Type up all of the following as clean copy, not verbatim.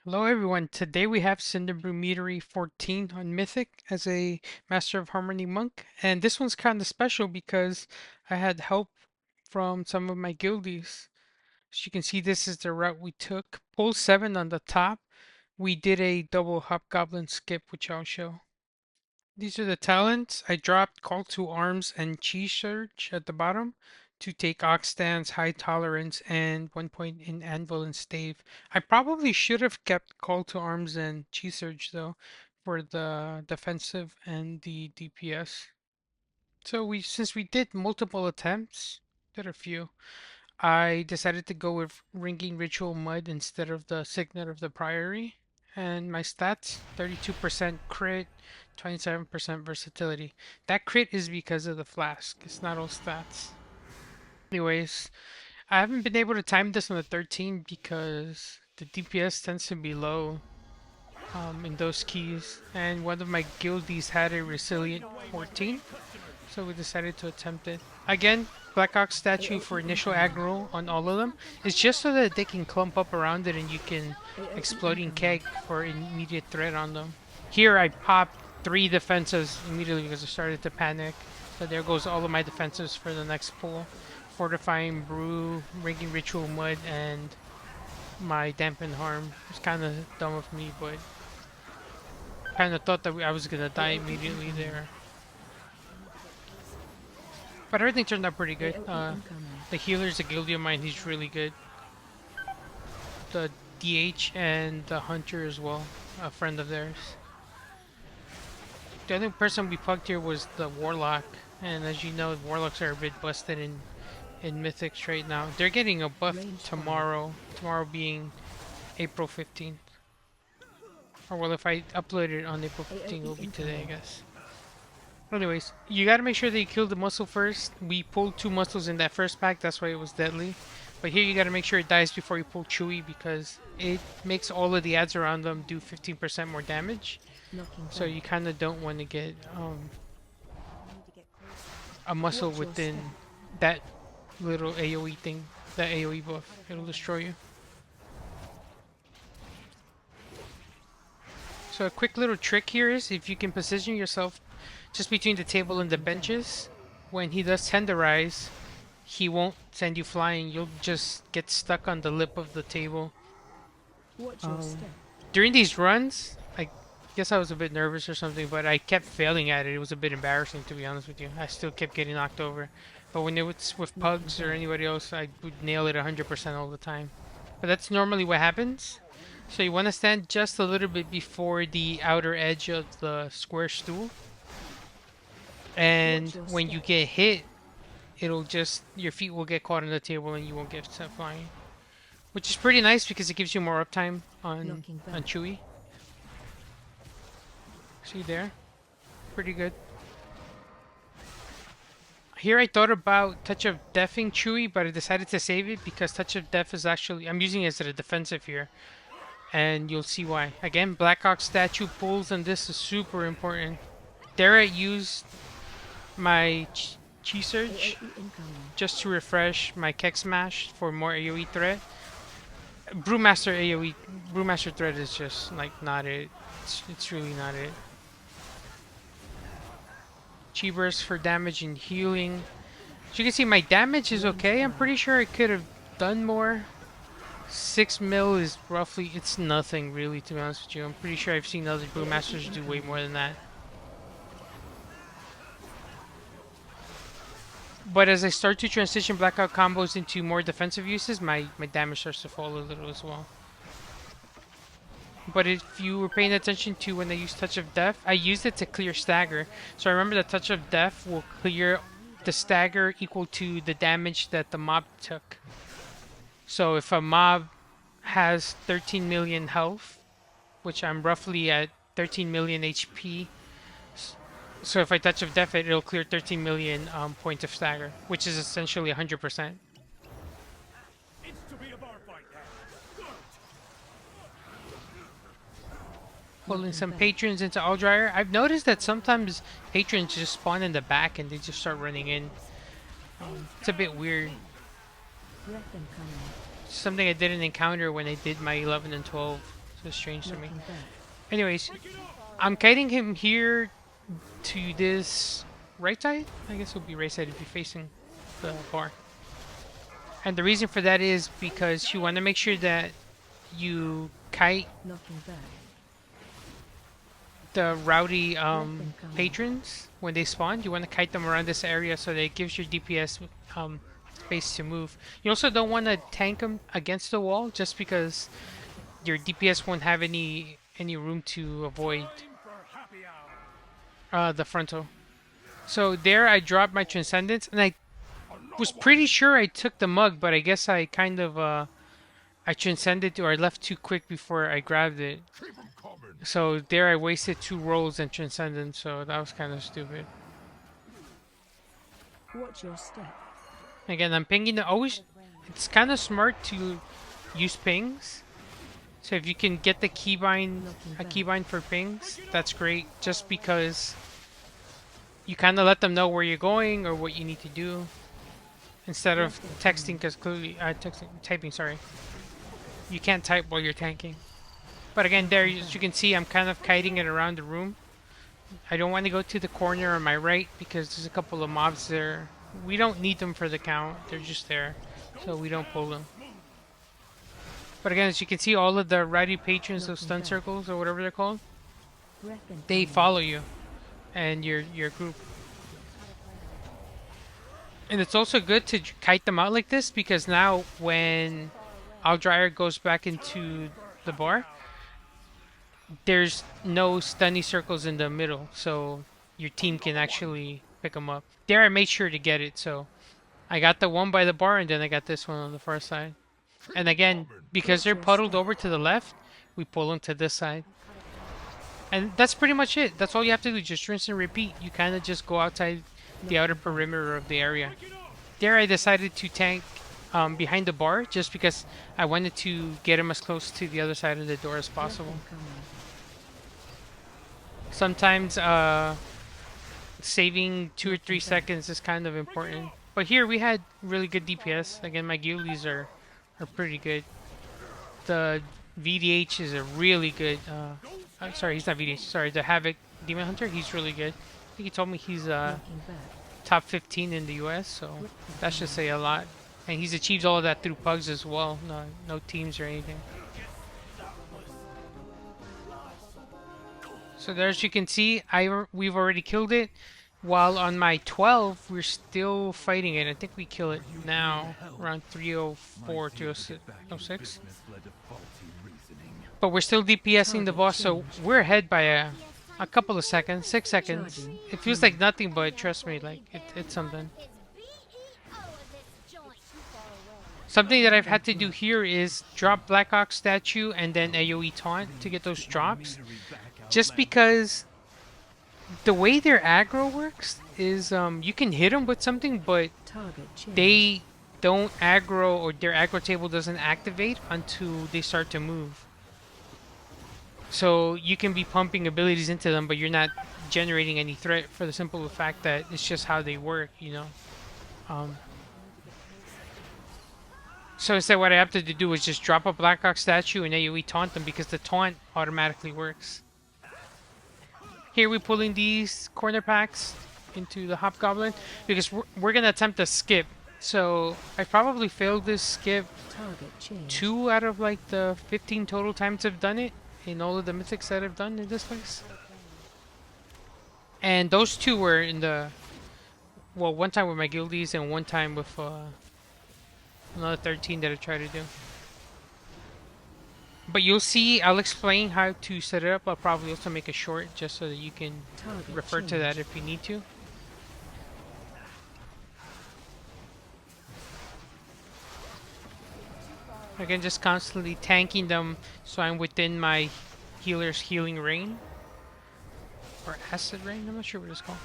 Hello everyone, today we have Cinderbrew Meadery 14 on Mythic as a Master of Harmony monk, and this one's kind of special because I had help from some of my guildies. As you can see, this is the route we took. Pull 7 on the top, we did a double Hobgoblin skip, which I'll show. These are the talents. I dropped Call to Arms and Chi Surge at the bottom to take Ox Stance, High Tolerance, and 1 point in Anvil and Stave. I probably should have kept Call to Arms and Chi Surge though for the defensive and the DPS. So since we did multiple attempts, did a few, I decided to go with Ringing Ritual Mud instead of the Signet of the Priory. And my stats 32% crit, 27% versatility. That crit is because of the flask, it's not all stats. Anyways, I haven't been able to time this on the 13 because the DPS tends to be low in those keys. And one of my guildies had a resilient 14. So we decided to attempt it. Again, Black Ox statue for initial aggro on all of them. It's just so that they can clump up around it and you can Exploding Keg for immediate threat on them. Here I popped 3 defenses immediately because I started to panic. So there goes all of my defenses for the next pull. Fortifying Brew, Ringing Ritual Mud, and my Dampen Harm. It's kind of dumb of me, but kind of thought that I was gonna die immediately there. But everything turned out pretty good. The healer's a guildie of mine, he's really good. The DH and the hunter as well, a friend of theirs. The only person we pugged here was the warlock, and as you know, warlocks are a bit busted in mythics right now. They're getting a buff tomorrow, tomorrow being April 15th. Or well, if I upload it on April 15th, it will be today, I guess. Anyways, you gotta make sure that you kill the muscle first. We pulled 2 muscles in that first pack, that's why it was deadly. But here you gotta make sure it dies before you pull Chewie because it makes all of the ads around them do 15% more damage. So you kinda don't want to get a muscle within that little AoE thing, that AoE buff. It'll destroy you. So a quick little trick here is if you can position yourself just between the table and the benches, when he does tenderize, he won't send you flying. You'll just get stuck on the lip of the table. During these runs, I guess I was a bit nervous or something, but I kept failing at it. It was a bit embarrassing, to be honest with you. I still kept getting knocked over. But when it was with pugs or anybody else, I would nail it 100% all the time. But that's normally what happens. So you want to stand just a little bit before the outer edge of the square stool. And when you get hit, it'll just, your feet will get caught on the table and you won't get set flying. Which is pretty nice because it gives you more uptime on Chewie. See there? Pretty good. Here I thought about Touch of Deathing Chewie, but I decided to save it because Touch of Death is actually, I'm using it as a defensive here. And you'll see why. Again, Black Ox statue pulls and this is super important. There I used my Chi Surge just to refresh my Keg Smash for more AoE threat. Brewmaster threat is just like not it. It's really not it. Chi Burst for damage and healing. As you can see, my damage is okay. I'm pretty sure I could have done more. 6 mil is roughly, it's nothing really, to be honest with you. I'm pretty sure I've seen other Brewmasters do way more than that. But as I start to transition blackout combos into more defensive uses, my damage starts to fall a little as well. But if you were paying attention to when I use Touch of Death, I used it to clear stagger. So I remember that Touch of Death will clear the stagger equal to the damage that the mob took. So if a mob has 13 million health, which I'm roughly at 13 million HP, so if I Touch of Death it, it'll clear 13 million points of stagger, which is essentially 100%. Pulling some patrons into Aldryr. I've noticed that sometimes patrons just spawn in the back and they just start running in. It's a bit weird. Something I didn't encounter when I did my 11 and 12. That's strange to me. Anyways, I'm kiting him here to this right side. I guess it would be right side if you're facing the bar. And the reason for that is because you want to make sure that you kite the rowdy patrons when they spawn. You want to kite them around this area so that it gives your DPS space to move. You also don't want to tank them against the wall just because your DPS won't have any room to avoid the frontal. So there I dropped my Transcendence, and I was pretty sure I took the mug, but I guess I kind of I transcended or I left too quick before I grabbed it. So there I wasted 2 rolls and Transcendence, so that was kind of stupid. Watch your step. Again, I'm pinging the always. It's kind of smart to use pings. So if you can get the keybind, a keybind for pings, that's great. Just because you kind of let them know where you're going or what you need to do, instead of texting. Because clearly, typing. Sorry, you can't type while you're tanking. But again, there as you can see, I'm kind of kiting it around the room. I don't want to go to the corner on my right because there's a couple of mobs there. We don't need them for the count. They're just there, so we don't pull them. But again, as you can see, all of the rowdy patrons, those stun circles or whatever they're called, they follow you and your group. And it's also good to kite them out like this because now when Aldryr goes back into the bar, there's no stunny circles in the middle, so your team can actually pick them up. There I made sure to get it, so I got the one by the bar and then I got this one on the far side. And again, because they're puddled over to the left, we pull them to this side. And that's pretty much it. That's all you have to do, just rinse and repeat. You kind of just go outside the outer perimeter of the area. There I decided to tank behind the bar just because I wanted to get him as close to the other side of the door as possible. Sometimes saving 2 or 3 seconds is kind of important. But here we had really good DPS. Again, my Goldie's are pretty good. The VDH is a really good. I'm sorry, he's not VDH. Sorry, the Havoc Demon Hunter. He's really good. I think he told me he's top 15 in the US, so that should say a lot. And he's achieved all of that through pugs as well. No teams or anything. So there, as you can see, we've already killed it. While on my 12, we're still fighting it. I think we kill it now, around 304, 306. But we're still DPSing the boss, so we're ahead by a couple of seconds, 6 seconds. It feels like nothing, but trust me, like it's something. Something that I've had to do here is drop Blackhawk statue and then AoE taunt to get those drops. Just because the way their aggro works is you can hit them with something, but they don't aggro, or their aggro table doesn't activate until they start to move. So you can be pumping abilities into them, but you're not generating any threat for the simple fact that it's just how they work, you know. So instead what I have to do is just drop a Blackhawk statue and AoE taunt them because the taunt automatically works. Here we're pulling these corner packs into the Hobgoblin because we're going to attempt a skip. So I probably failed this skip 2 out of like the 15 total times I've done it in all of the mythics that I've done in this place. And those 2 were in the, well, one time with my guildies and one time with another 13 that I tried to do. But you'll see, I'll explain how to set it up. I'll probably also make a short just so that you can refer to that if you need to. Again, just constantly tanking them so I'm within my healer's healing rain. Or acid rain, I'm not sure what it's called.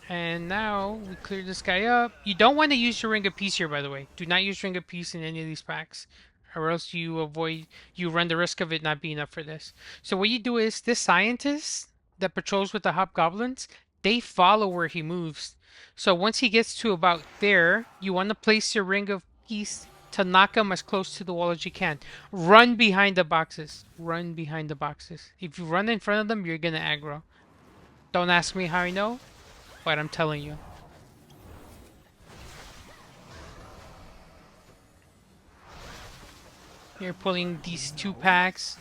And now we clear this guy up. You don't want to use your Ring of Peace here, by the way. Do not use Ring of Peace in any of these packs, or else you run the risk of it not being up for this. So what you do is, this scientist that patrols with the Hobgoblins, they follow where he moves. So once he gets to about there, you want to place your Ring of Peace to knock them as close to the wall as you can. Run behind the boxes. Run behind the boxes. If you run in front of them, you're gonna aggro. Don't ask me how I know, but I'm telling you. You're pulling these 2 packs.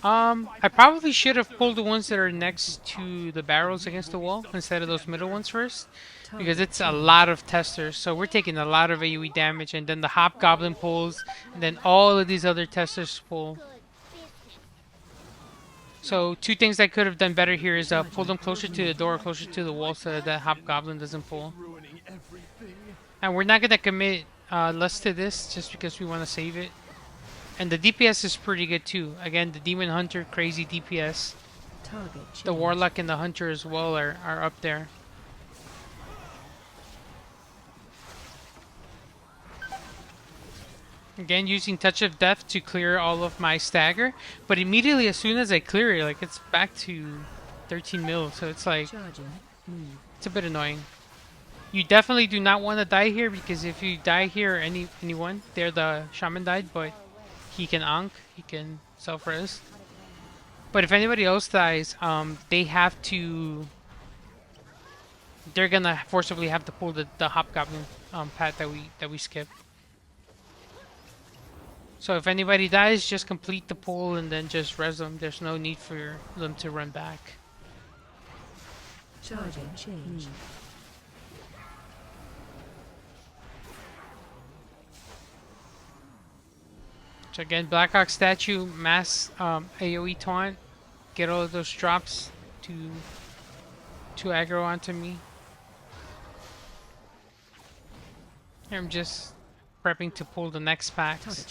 I probably should have pulled the ones that are next to the barrels against the wall instead of those middle ones first, because it's a lot of testers. So we're taking a lot of AoE damage, and then the Hobgoblin pulls, and then all of these other testers pull. So 2 things I could have done better here is pull them closer to the door, closer to the wall, so that Hobgoblin doesn't pull. And we're not gonna commit less to this just because we want to save it. And the DPS is pretty good too. Again, the Demon Hunter, crazy DPS. The Warlock and the Hunter as well are up there. Again, using Touch of Death to clear all of my stagger. But immediately as soon as I clear it, like, it's back to 13 mil. So it's like, it's a bit annoying. You definitely do not want to die here, because if you die here, anyone, there the Shaman died, but he can Ankh, he can self-res. But if anybody else dies, they have to... They're gonna forcibly have to pull the Hobgoblin path that we skipped. So if anybody dies, just complete the pull and then just res them. There's no need for them to run back. Charging change. So again, Blackhawk statue, mass AoE taunt, get all of those drops to aggro onto me. Here I'm just prepping to pull the next packs.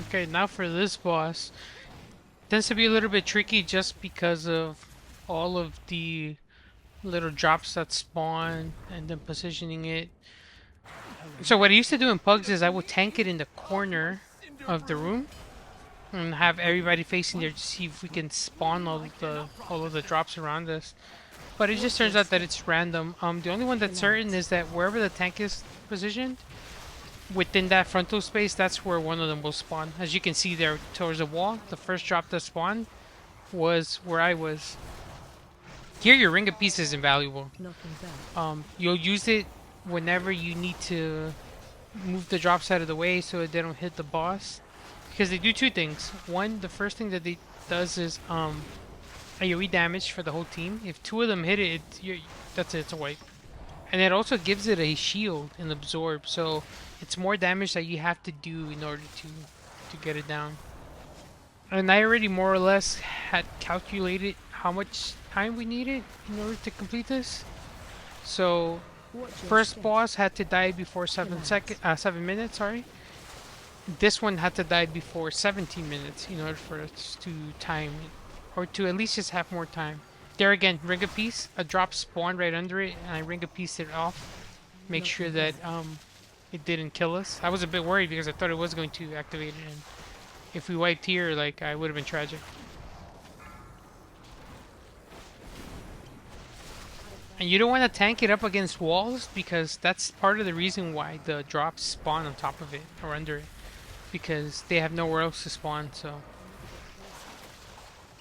Okay, now for this boss. Tends to be a little bit tricky just because of all of the little drops that spawn and then positioning it. So what I used to do in Pugs is I would tank it in the corner of the room and have everybody facing there to see if we can spawn all of the drops around us. But it just turns out that it's random. The only one that's certain is that wherever the tank is positioned, within that frontal space, that's where one of them will spawn. As you can see there towards the wall, the first drop that spawned was where I was. Here your Ring of Peace is invaluable. You'll use it whenever you need to move the drops out of the way so that they don't hit the boss. Because they do 2 things. One, the first thing that they does is AoE damage for the whole team. If 2 of them hit it, that's it, it's a wipe. And it also gives it a shield and absorb, so it's more damage that you have to do in order to get it down. And I already more or less had calculated how much time we needed in order to complete this. So first boss had to die before 7 minutes, sorry. This one had to die before 17 minutes in order for us to time it, or to at least just have more time. There again, Ring of Peace, a drop spawned right under it, and I Ring of Peace it off. Make sure that it didn't kill us. I was a bit worried because I thought it was going to activate it, and if we wiped here, like, I would have been tragic. And you don't want to tank it up against walls, because that's part of the reason why the drops spawn on top of it or under it, because they have nowhere else to spawn. So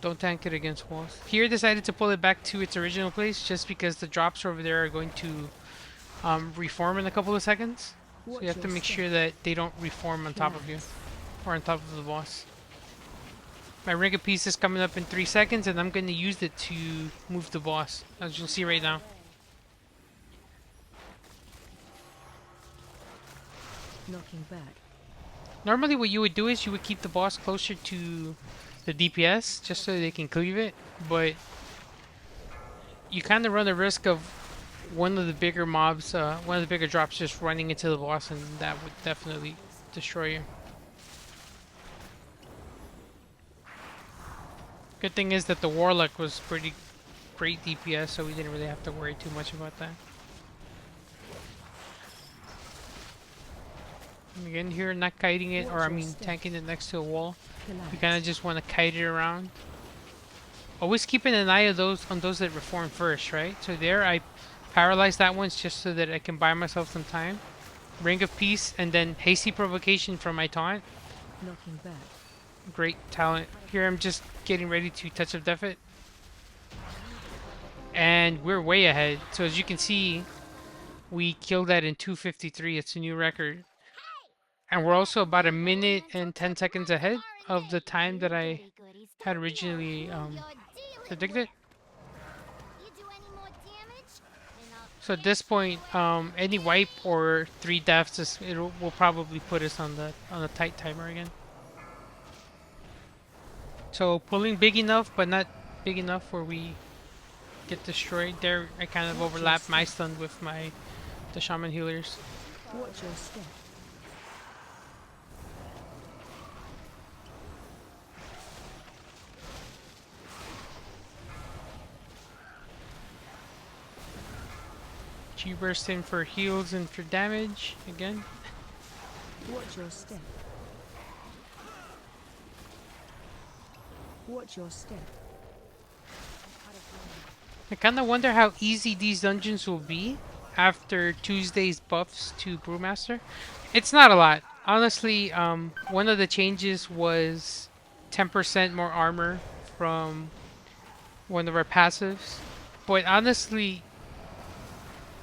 don't tank it against walls. Here I decided to pull it back to its original place just because the drops over there are going to reform in a couple of seconds. So you have to make sure that they don't reform on top of you or on top of the boss. My ring of peace is coming up in 3 seconds, and I'm going to use it to move the boss, as you'll see right now. Knocking back. Normally what you would do is you would keep the boss closer to the DPS, just so they can cleave it, but you kind of run the risk of one of the bigger mobs, one of the bigger drops just running into the boss, and that would definitely destroy you. Good thing is that the Warlock was pretty great DPS, so we didn't really have to worry too much about that. And again, here, not kiting it, or I mean tanking it next to a wall. You kind of just want to kite it around. Always keeping an eye on those that reform first, right? So there, I paralyzed that one just so that I can buy myself some time. Ring of Peace, and then Hasty Provocation from my taunt. Knocking back. Great talent. Here I'm just getting ready to Touch of Death it. And we're way ahead. So as you can see, we killed that in 2:53. It's a new record. And we're also about a minute and 10 seconds ahead of the time that I had originally predicted. So at this point, any wipe or 3 deaths, will probably put us on the tight timer again. So pulling big enough, but not big enough where we get destroyed. There, I kind of overlapped my stun with the shaman healers. Watch your step. Chi burst in for heals and for damage again. Watch your step. Watch your step. I kind of wonder how easy these dungeons will be after Tuesday's buffs to Brewmaster. It's not a lot. Honestly, one of the changes was 10% more armor from one of our passives. But honestly,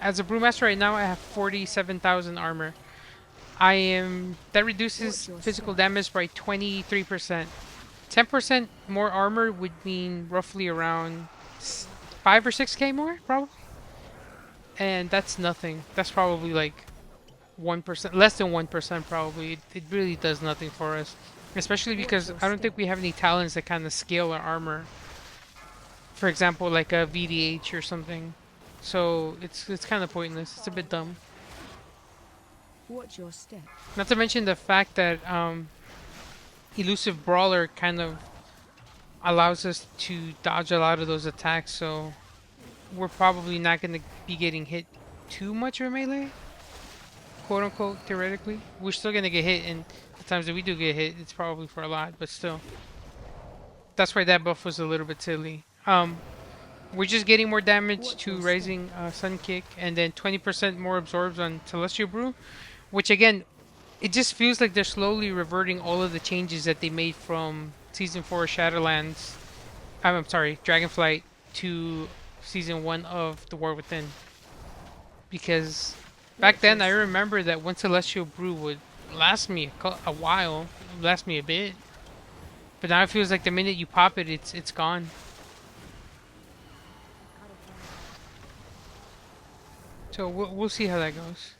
as a Brewmaster right now, I have 47,000 armor. That reduces physical damage by 23%. 10% more armor would mean roughly around 5 or 6k more, probably. And that's nothing. That's probably like 1%, less than 1% probably. It really does nothing for us. Especially because I don't think we have any talents that kind of scale our armor. For example, like a VDH or something. So it's kind of pointless. It's a bit dumb. Watch your step. Not to mention the fact that Elusive Brawler kind of allows us to dodge a lot of those attacks, so we're probably not going to be getting hit too much with melee, quote unquote, theoretically. We're still going to get hit, and the times that we do get hit, it's probably for a lot, but still. That's why that buff was a little bit silly. We're just getting more damage to Rising Sun Kick, and then 20% more absorbs on Celestial Brew, which again, it just feels like they're slowly reverting all of the changes that they made from Season 4 Shadowlands, I'm sorry, Dragonflight, to Season 1 of The War Within. Because back then, I remember that one Celestial Brew would last me a while, last me a bit. But now it feels like the minute you pop it, it's gone. So we'll see how that goes.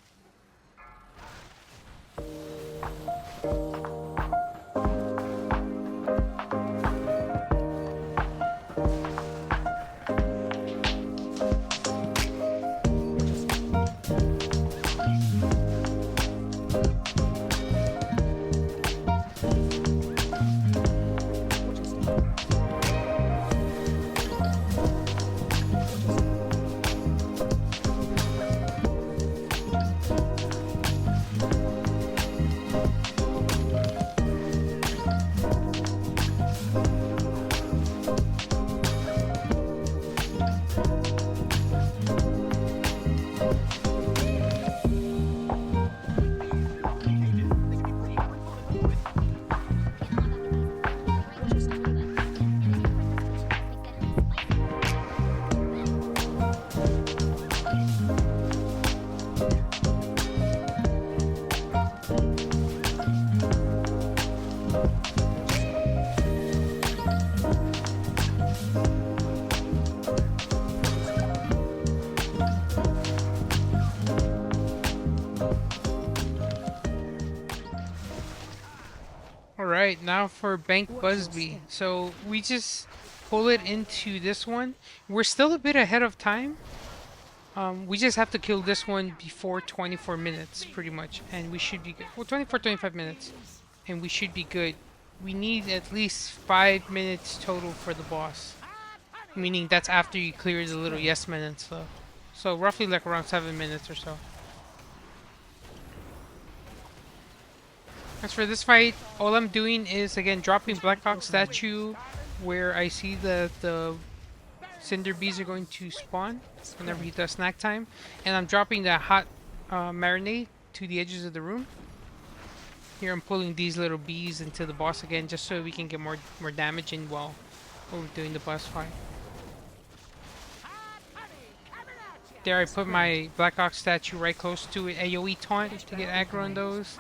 Alright, now for Benk Watch your Buzzbee. step. So we just pull it into this one. We're still a bit ahead of time. We just have to kill this one before 24 minutes, pretty much, and we should be good. Well, 24, 25 minutes, and we should be good. We need at least 5 minutes total for the boss, meaning that's after you clear the little yes men and stuff. So roughly like around 7 minutes or so. As for this fight, all I'm doing is again dropping Blackhawk statue where I see that the Cinder bees are going to spawn whenever he does snack time, and I'm dropping the hot marinade to the edges of the room. Here I'm pulling these little bees into the boss again, just so we can get more damage in while we're doing the boss fight. There I put my Blackhawk statue right close to it. AoE taunt to get aggro on those.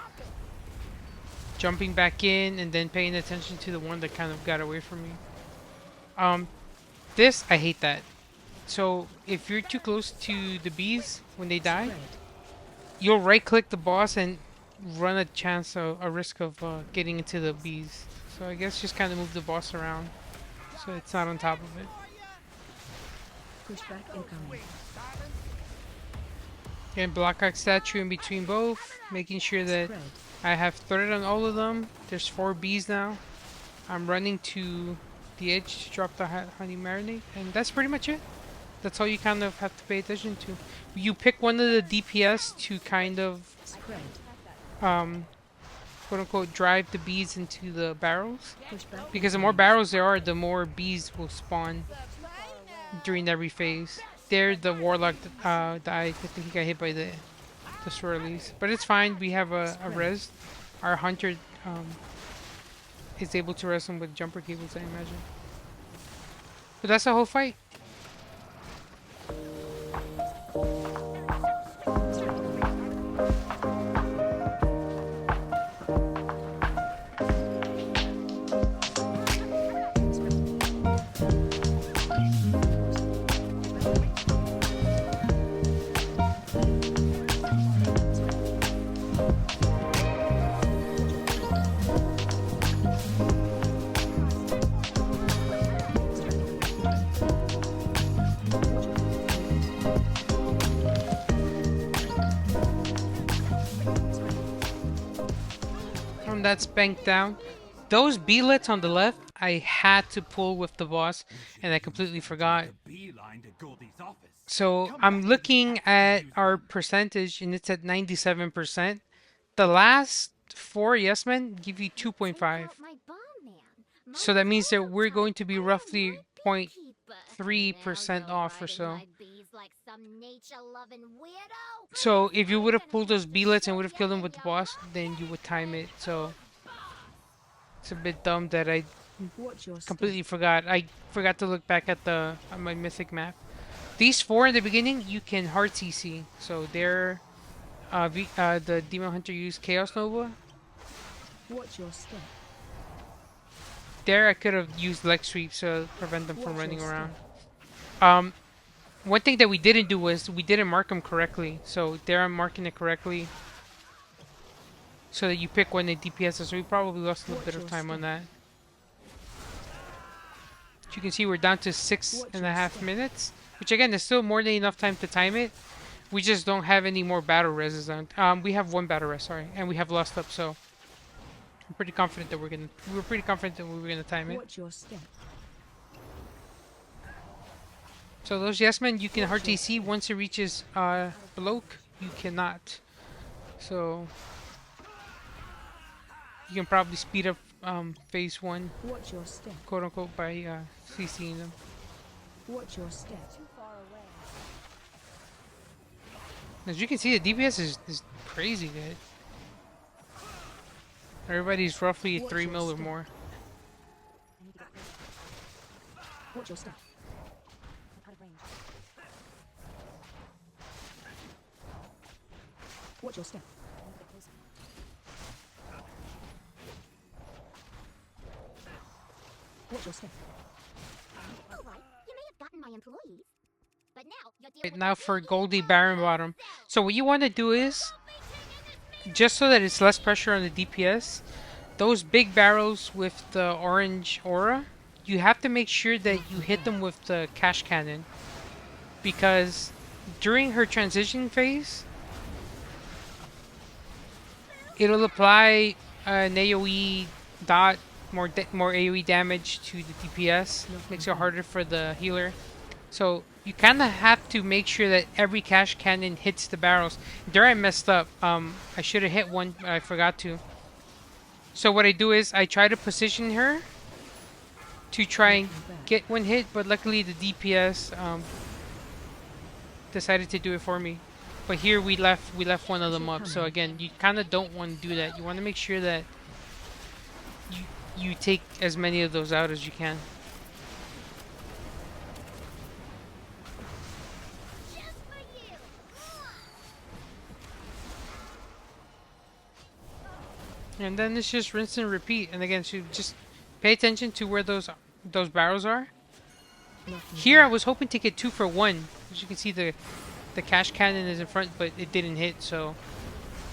Jumping back in and then paying attention to the one that kind of got away from me. This, I hate that. So if you're too close to the bees when they die, you'll right click the boss and run a chance of a risk of getting into the bees. So I guess just kind of move the boss around so it's not on top of it. Pushback incoming. And Blackhawk statue in between both, making sure that I have thread on all of them. There's 4 bees now. I'm running to the edge to drop the honey marinade, and that's pretty much it. That's all you kind of have to pay attention to. You pick one of the DPS to kind of quote unquote drive the bees into the barrels, because the more barrels there are, the more bees will spawn during every phase. There, the warlock died. I think he got hit by the swirlies, but it's fine. We have a res. Our hunter is able to res him with jumper cables, I imagine. But that's the whole fight. That's banked down. Those beelets on the left, I had to pull with the boss, and I completely forgot. So I'm looking at our percentage, and it's at 97%. The last 4 yes men give you 2.5. So that means that we're going to be roughly 0.3% off or so. So if you would have pulled those beelets and would have killed them with the boss, then you would time it. So it's a bit dumb that I completely forgot. I forgot to look back at my mythic map. These 4 in the beginning, you can hard CC. So they're the demon hunter used Chaos Nova. Watch your step. There I could have used leg sweep to prevent them from running around. One thing that we didn't do was we didn't mark them correctly. So there I'm marking it correctly, so that you pick when they DPS. So we probably lost a little bit of time on that. As you can see, we're down to 6.5 minutes, which again is still more than enough time to time it. We just don't have any more battle reses on. We have 1 battle res, sorry, and we have lost up. So I'm pretty confident that we were pretty confident that we were gonna time it. Watch your step. So those yes men, you can hard TC. Once it reaches bloke, you cannot. So you can probably speed up phase 1, Watch your step. quote unquote, by CCing them. Watch your step. As you can see, the DPS is crazy good. Everybody's roughly 3 mil or more. Watch your step. Watch your step. Watch your step. Alright, you may have gotten my employees, but now you're dealing Right now for Goldie Barronbottom. So what you want to do is, just so that it's less pressure on the DPS, those big barrels with the orange aura, you have to make sure that you hit them with the cash cannon because during her transition phase, it'll apply an AoE dot, more AoE damage to the DPS. Makes it harder for the healer. So you kind of have to make sure that every cash cannon hits the barrels. There I messed up. I should have hit one, but I forgot to. So what I do is I try to position her to try and get one hit, but luckily the DPS decided to do it for me. But here we left one of them up. So again, you kind of don't want to do that. You want to make sure that you you take as many of those out as you can. Just for you. And then it's just rinse and repeat. And again, so just pay attention to where those barrels are. Here I was hoping to get 2 for 1. As you can see, the cash cannon is in front, but it didn't hit. So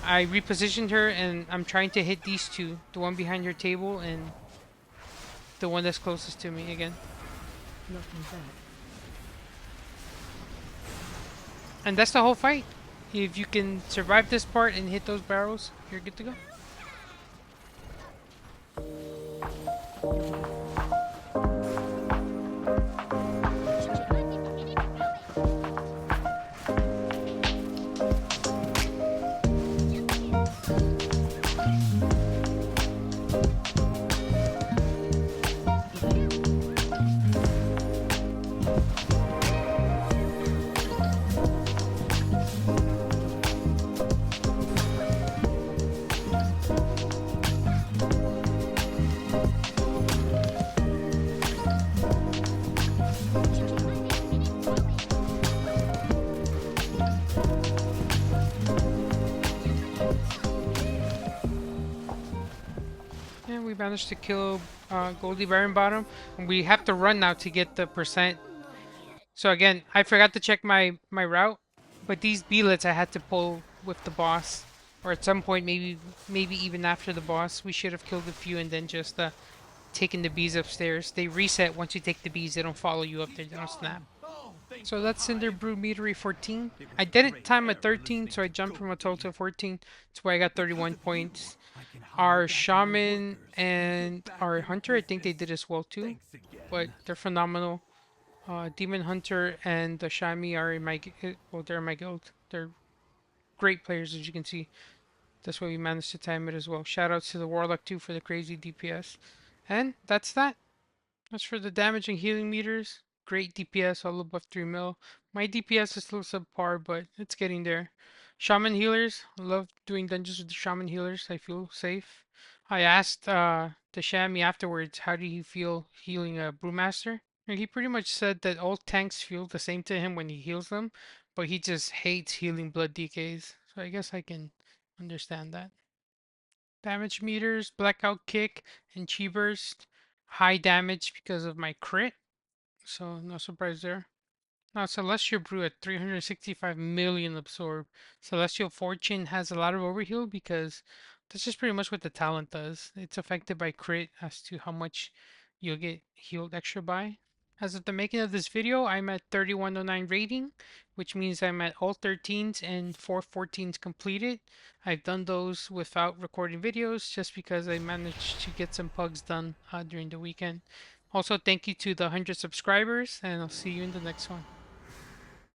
I repositioned her, and I'm trying to hit these two, the one behind her table and the one that's closest to me again. And that's the whole fight. If you can survive this part and hit those barrels, you're good to go. And we managed to kill Goldie Barronbottom. And we have to run now to get the percent. So again, I forgot to check my route, but these beelets I had to pull with the boss, or at some point maybe even after the boss. We should have killed a few and then just taken the bees upstairs. They reset once you take the bees. They don't follow you up there. They don't snap. So that's Cinderbrew Meadery 14. I didn't time at 13, so I jumped from a total of 14. That's why I got 31 points. Our Shaman and our Hunter, I think they did as well too. But they're phenomenal. Demon Hunter and the Shami are in my well, they're in my guild. They're great players, as you can see. That's why we managed to time it as well. Shoutouts to the Warlock too for the crazy DPS. And that's that. As for the damage and healing meters, great DPS, all above 3 mil. My DPS is still subpar, but it's getting there. Shaman healers, love doing dungeons with the shaman healers. I feel safe. I asked the Shami afterwards, how do you feel healing a Brewmaster? And he pretty much said that all tanks feel the same to him when he heals them, but he just hates healing blood DKs. So I guess I can understand that. Damage meters, blackout kick, and chi burst. High damage because of my crit, so no surprise there. Now Celestial Brew at 365 million absorb. Celestial Fortune has a lot of overheal because that's just pretty much what the talent does. It's affected by crit as to how much you'll get healed extra by. As of the making of this video, I'm at 3109 rating, which means I'm at all 13s and 4 14s completed. I've done those without recording videos just because I managed to get some pugs done during the weekend. Also, thank you to the 100 subscribers, and I'll see you in the next one.